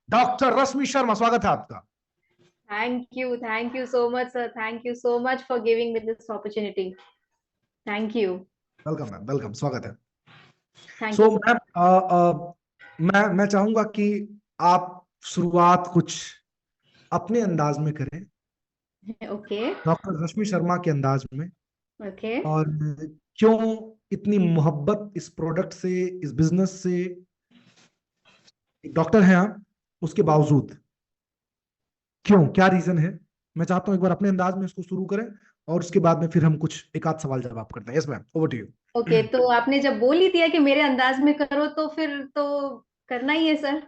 Doctor रश्मि शर्मा, स्वागत है आपका। Thank you so much, sir. Thank you so much for giving me this opportunity. Thank you. Welcome ma'am, welcome, स्वागत है। Thank so you so ma'am, मैं चाहूंगा कि आप शुरुआत कुछ अपने अंदाज में करें, much. Okay, डॉक्टर रश्मि शर्मा के अंदाज में। okay. और क्यों इतनी मोहब्बत इस प्रोडक्ट से, इस बिजनेस से, एक डॉक्टर हैं आप, उसके बावजूद क्यों, क्या रीजन है? मैं चाहता हूँ एक बार अपने अंदाज में इसको शुरू करें, और उसके बाद में फिर हम कुछ एक आध सवाल जवाब करते हैं। Yes ma'am, over to you. Okay, तो आपने जब बोल ही दिया कि मेरे अंदाज में करो तो फिर तो करना ही है sir.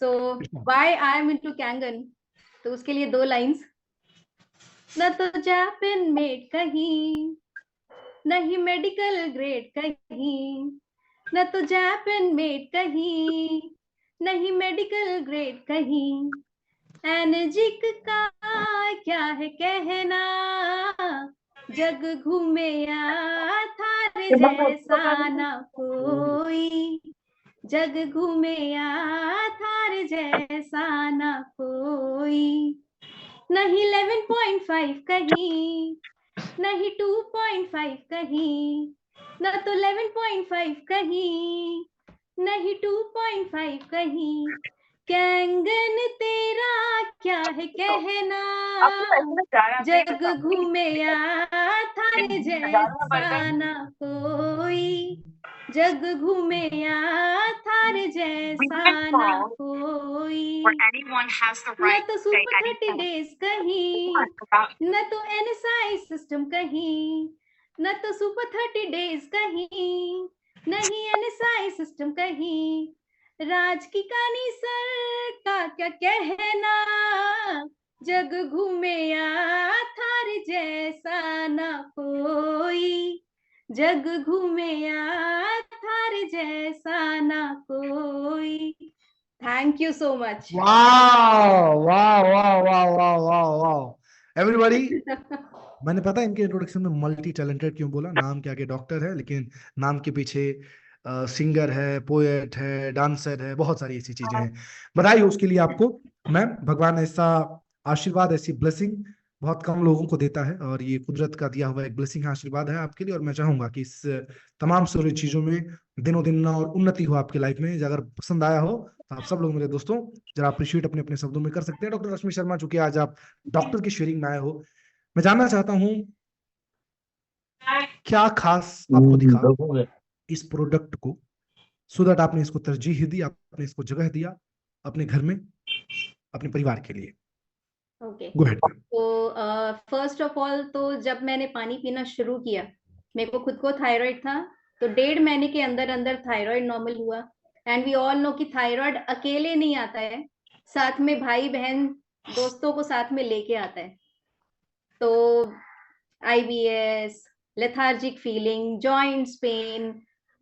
So why I am into Kangen? तो उसके लिए दो लाइंस. न तो जापान मेड कहीं, नहीं मेडिकल ग्रेड कहीं. न तो जापान मेड कहीं, नहीं मेडिकल ग्रेड कहीं. एनर्जिक का क्या है कहना, जग घूमे या थारे जैसा ना कोई. जग घूमे या थारे जैसा ना कोई. नहीं 11.5 कहीं, नहीं 2.5 कहीं. न तो 11.5 कहीं, नहीं 2.5 कहीं. कैंगन तेरा क्या है कहना, जग घूमे या थारे जैसा ना कोई. जग घूमे या थारे जैसा ना कोई. न तो सुपर 30 डेज कहीं, न तो एनएसआई सिस्टम कहीं. न तो सुपर 30 डेज कहीं, नहीं एनएसआई सिस्टम कहीं. राज की कहानी सर का क्या कहना, जग घूमे या थारे जैसा ना कोई. जग घूमे या थारे जैसा ना कोई. Thank you so much. वाह वाह वाह वाह वाह वाह वाह एवरीबॉडी। मैंने पता है इनके इंट्रोडक्शन में मल्टी टैलेंटेड क्यों बोला। नाम के आगे डॉक्टर है, लेकिन नाम के पीछे सिंगर है, पोएट है, डांसर है, बहुत सारी ऐसी चीजें हैं। बधाई हो उसके लिए आपको मैम। भगवान ऐसा आशीर्वाद, ऐसी ब्लेसिंग बहुत कम लोगों को देता है, और ये कुदरत का दिया हुआ एक ब्लेसिंग, आशीर्वाद है आपके लिए। और मैं चाहूंगा कि इस तमाम सारी चीजों में दिनों दिन और उन्नति हो आपकी लाइफ में। अगर पसंद आया हो तो आप सब लोग मेरे दोस्तों जरा अप्रिशिएट अपने अपने शब्दों में कर सकते हैं डॉक्टर रश्मि शर्मा, चूंकि आज आप डॉक्टर की शेयरिंग में आए हो। मैं जानना चाहता हूँ क्या खास आपको दिखा इस प्रोडक्ट को, सो दैट आपने इसको तरजीह दी, आपने इसको जगह दिया अपने घर में, अपने परिवार के लिए। ओके. Go ahead. तो फर्स्ट ऑफ ऑल तो जब मैंने पानी पीना शुरू किया, मेरे को खुद को थायराइड था. तो 1.5 महीने के अंदर अंदर थायराइड नॉर्मल हुआ. एंड वी ऑल नो कि थायराइड अकेले नहीं आता है, साथ में भाई बहन दोस्तों को साथ में लेके आता है. तो IBS, lethargic feeling, joints pain,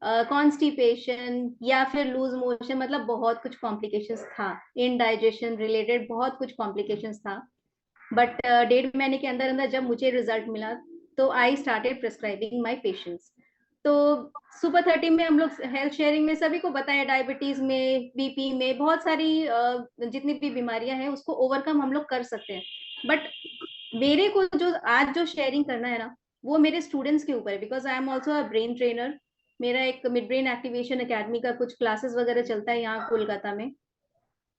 constipation या फिर लूज मोशन, मतलब बहुत कुछ कॉम्प्लिकेशंस था. इनडाइजेशन रिलेटेड बहुत कुछ कॉम्प्लिकेशंस था. बट 1.5 महीने के अंदर अंदर जब मुझे रिजल्ट मिला, तो I started prescribing my patients. तो सुपर 30 में हम लोग हेल्थ शेयरिंग में सभी को बताया, डायबिटीज में, बीपी में, बहुत सारी जितनी भी बीमारियां हैं उसको ओवरकम हम लोग कर सकते हैं. बट मेरे को जो आज जो शेयरिंग करना है ना, वो मेरे स्टूडेंट्स के ऊपर है. Because I am also a brain trainer. मेरा एक मिड ब्रेन एक्टिवेशन एकेडमी का कुछ क्लासेस वगैरह चलता है यहाँ कोलकाता में.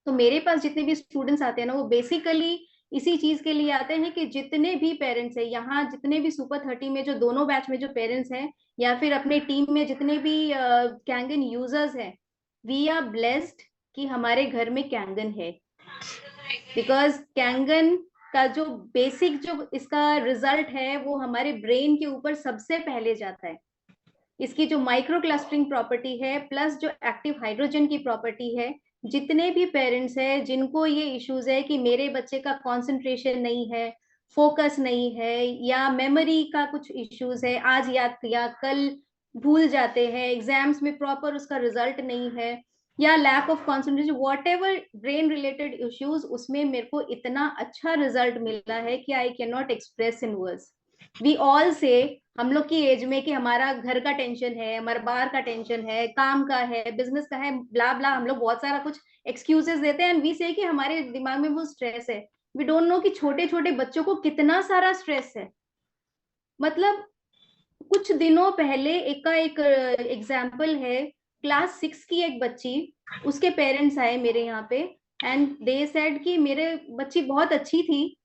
तो मेरे पास जितने भी स्टूडेंट्स आते हैं ना, वो बेसिकली इसी चीज के लिए आते हैं कि जितने भी पेरेंट्स हैं यहाँ, जितने भी सुपर 30 में जो दोनों बैच में जो पेरेंट्स हैं, या फिर अपने टीम में जितने भी कैंगन यूजर्स हैं, वी आर ब्लेस्ड कि हमारे घर में कैंगन है. बिकॉज कैंगन का जो बेसिक जो इसका रिजल्ट है वो हमारे ब्रेन के ऊपर सबसे पहले जाता है. इसकी जो माइक्रो क्लस्टरिंग प्रॉपर्टी है, प्लस जो एक्टिव हाइड्रोजन की प्रॉपर्टी है, जितने भी पेरेंट्स हैं जिनको ये इश्यूज है कि मेरे बच्चे का कंसंट्रेशन नहीं है, फोकस नहीं है, या मेमोरी का कुछ इश्यूज है, आज याद या कल भूल जाते हैं, एग्जाम्स में प्रॉपर उसका रिजल्ट नहीं है, या lack of concentration, whatever brain related issues, उसमें मेरे को इतना अच्छा रिजल्ट मिला है कि I can not express in words. We all say, हम लोग की एज में, कि हमारा घर का टेंशन है, हमारा बाहर का टेंशन है, काम का है, बिजनेस का है, ब्ला ब्ला, हम लोग बहुत सारा कुछ एक्सक्यूजेस देते हैं एंड वी से कि हमारे दिमाग में वो स्ट्रेस है। वी डोंट नो कि छोटे छोटे बच्चों को कितना सारा स्ट्रेस है। मतलब कुछ दिनों पहले एक एग्जाम्पल है, क्लास 6 की एक बच्ची, उसके पेरेंट्स आए मेरे यहाँ पे एंड दे सेड कि मेरे बच्ची बहुत अच्छी थी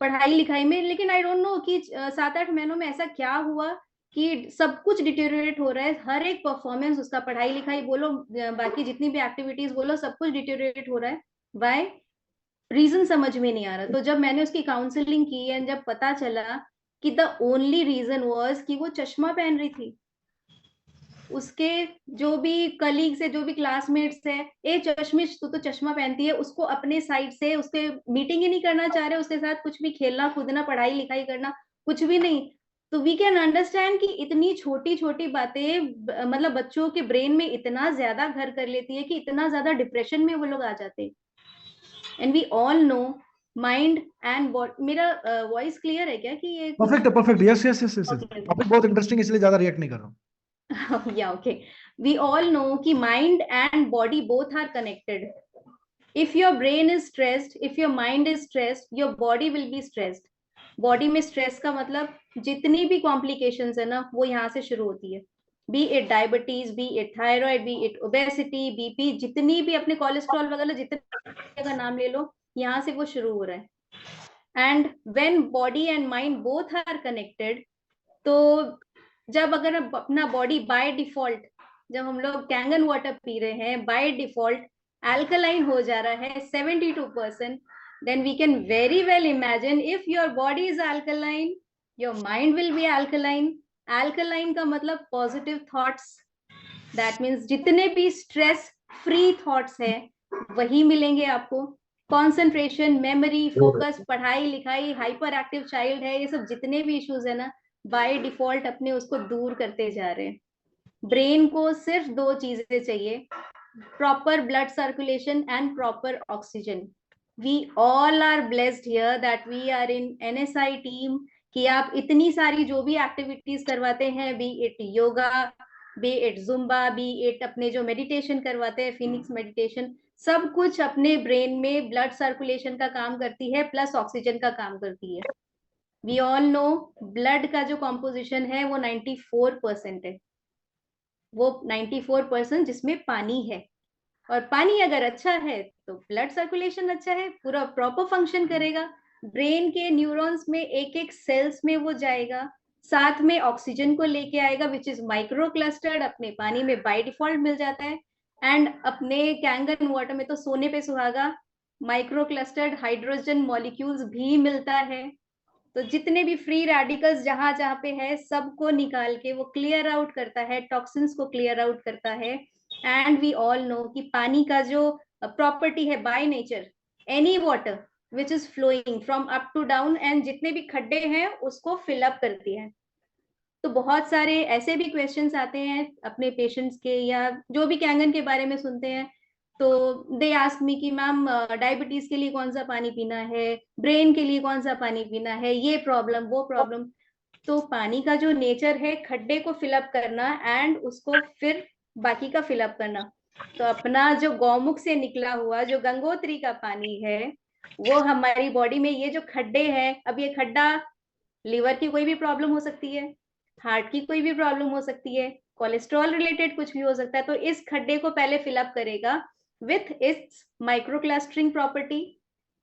पढ़ाई लिखाई में, लेकिन आई डोंट नो कि 7-8 महीनों में ऐसा क्या हुआ कि सब कुछ डिटेरियोरेट हो रहा है, हर एक परफॉर्मेंस उसका, पढ़ाई लिखाई बोलो, बाकी जितनी भी एक्टिविटीज बोलो, सब कुछ डिटेरियोरेट हो रहा है। वाई? रीजन समझ में नहीं आ रहा। तो जब मैंने उसकी काउंसलिंग की एंड जब पता चला कि द ओनली रीजन वाज कि वो चश्मा पहन रही थी, उसके जो भी कलीग्स है, जो भी क्लासमेट्स है, ए चश्मिश तू तो चश्मा पहनती है, उसको अपने साइड से उसके मीटिंग ही नहीं करना चाह रहे, उसके साथ कुछ भी खेलना कूदना पढ़ाई लिखाई करना कुछ भी नहीं। तो वी कैन अंडरस्टैंड कि इतनी छोटी छोटी बातें मतलब बच्चों के ब्रेन में इतना ज्यादा घर कर लेती है कि इतना ज्यादा डिप्रेशन में वो लोग आ जाते हैं। And we all know mind and body. मेरा वॉइस क्लियर है क्या कि ये परफेक्ट है, perfect, yes yes yes yes. Okay topic बहुत इंटरेस्टिंग, इसलिए ज्यादा रिएक्ट नहीं कर रहा हूँ। yeah, okay. We all know कि mind and body both are connected. If your brain is stressed, if your mind is stressed, your body will be stressed. Body में stress का मतलब जितनी भी कॉम्प्लिकेशंस है ना, वो यहाँ से शुरू होती है। B it diabetes, B it thyroid, B it obesity, BP, जितनी भी अपने कोलेस्ट्रॉल वगैरह जितने का नाम ले लो, यहाँ से वो शुरू हो रहा है। And when body and mind both are connected, तो जब अगर अपना बॉडी बाय डिफॉल्ट, जब हम लोग कैंगन वाटर पी रहे हैं बाय डिफॉल्ट अल्कलाइन हो जा रहा है 72%, then we can very well imagine if your body is alkaline, your mind will be alkaline. Alkaline का मतलब positive thoughts, that means जितने भी stress free thoughts है वही मिलेंगे आपको। कंसंट्रेशन, मेमोरी, फोकस, पढ़ाई लिखाई, हाइपर एक्टिव चाइल्ड है, ये सब जितने भी इश्यूज है ना, बाय डिफॉल्ट अपने उसको दूर करते जा रहे हैं। ब्रेन को सिर्फ 2 चीजें चाहिए, proper blood circulation and proper oxygen. We all are blessed here that we are in NSI team, कि आप इतनी सारी जो भी एक्टिविटीज करवाते हैं, be it yoga, be it Zumba, be it अपने जो मेडिटेशन करवाते हैं फिनिक्स मेडिटेशन, सब कुछ अपने ब्रेन में ब्लड सर्कुलेशन का काम करती है प्लस ऑक्सीजन का काम करती है। वी ऑल नो ब्लड का जो कॉम्पोजिशन है वो 94% है, वो 94% जिसमें पानी है। और पानी अगर अच्छा है तो ब्लड सर्कुलेशन अच्छा है, पूरा प्रॉपर फंक्शन करेगा, ब्रेन के न्यूरॉन्स में एक एक सेल्स में वो जाएगा, साथ में ऑक्सीजन को लेके आएगा विच इज माइक्रो क्लस्टर्ड, अपने पानी में बाय डिफॉल्ट मिल जाता है। एंड अपने कैंगन वाटर में तो सोने पे सुहागा, माइक्रो क्लस्टर्ड हाइड्रोजन मॉलिक्यूल्स भी मिलता है। तो जितने भी फ्री रेडिकल्स जहां जहां पे है सबको निकाल के वो क्लियर आउट करता है, टॉक्सिन्स को क्लियर आउट करता है। एंड वी ऑल नो कि पानी का जो प्रॉपर्टी है by nature, any water which is flowing from up to down and जितने भी खड्डे हैं उसको फिल अप करती है। तो बहुत सारे ऐसे भी क्वेश्चंस आते हैं अपने पेशेंट्स के, या जो भी कैंगन के बारे में सुनते हैं, तो दे आस्क मी कि मैम डायबिटीज के लिए कौन सा पानी पीना है, ब्रेन के लिए कौन सा पानी पीना है, ये प्रॉब्लम वो प्रॉब्लम। तो पानी का जो नेचर है खड्डे को फिलअप करना एंड उसको फिर बाकी का फिलअप करना। तो अपना जो गौमुख से निकला हुआ जो गंगोत्री का पानी है, वो हमारी बॉडी में ये जो खड्डे हैं, अब ये खड्डा लीवर की कोई भी प्रॉब्लम हो सकती है, हार्ट की कोई भी प्रॉब्लम हो सकती है, कोलेस्ट्रॉल रिलेटेड कुछ भी हो सकता है। तो इस खड्डे को पहले फिलअप करेगा विथ इट्स माइक्रोक्लस्टरिंग प्रॉपर्टी,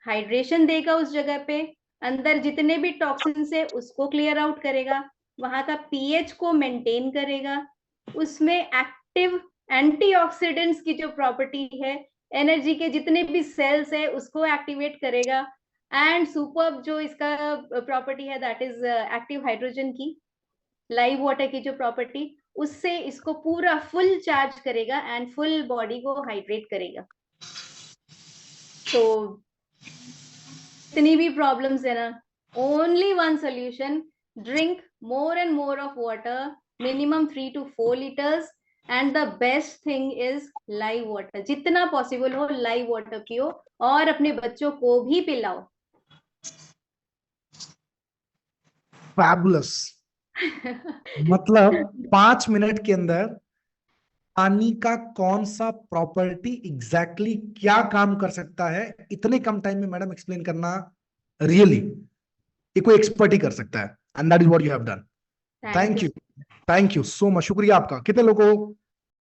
हाइड्रेशन देगा उस जगह पे, अंदर जितने भी टॉक्सिन्स है उसको क्लियर आउट करेगा, वहां का पीएच को मेंटेन करेगा, उसमें एक्टिव एंटीऑक्सीडेंट्स की जो प्रॉपर्टी है, एनर्जी के जितने भी सेल्स है उसको एक्टिवेट करेगा, एंड सुपर जो इसका प्रॉपर्टी है दैट इज एक्टिव हाइड्रोजन की, लाइव वाटर की जो प्रॉपर्टी, उससे इसको पूरा फुल चार्ज करेगा एंड फुल बॉडी को हाइड्रेट करेगा। तो इतनी भी प्रॉब्लम्स है ना, only one solution, drink more and more of water, minimum 3 to 4 liters, and the best thing is live water, जितना पॉसिबल हो लाइव वाटर पियो और अपने बच्चों को भी पिलाओ। फैबुलस। मतलब 5 मिनट के अंदर पानी का कौन सा प्रॉपर्टी एग्जैक्टली क्या काम कर सकता है, इतने कम टाइम में मैडम एक्सप्लेन करना रियली ये कोई एक्सपर्ट ही कर सकता है, and that is what you have done. Thank thank you. You, thank you so much, शुक्रिया आपका। कितने लोगों को